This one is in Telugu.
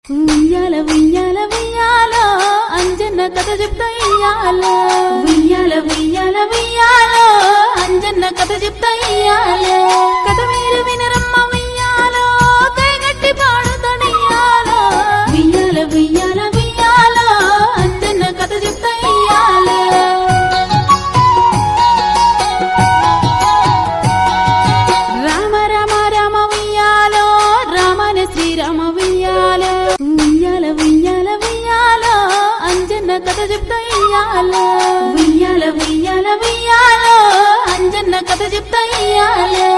ఉయ్యాల ఉయ్యాల ఉయ్యాలో అంజన్న కథ చెప్తా ఇయ్యాలో ఉయ్యాల ఉయ్యాల ఉయ్యాలో అంజన్న కథ చెప్తా ఇయ్యాలో కథ మీరు వినరమ్మ ఉయ్యాలో కైగట్టి పాడుతడియాలో ఉయ్యాల ఉయ్యాల ఉయ్యాలో అంజన్న కథ చెప్తా ఇయ్యాలో రామ రామ రామ ఉయ్యాలో రామనే శ్రీరామ ఉయ్యాలో ఉయ్యాల ఉయ్యాల ఉయ్యాలో అంజన్న కథ చెప్తా ఇయ్యాలో ఉయ్యాల ఉయ్యాల ఉయ్యాలో అంజన్న కథ చెప్తా ఇయ్యాలో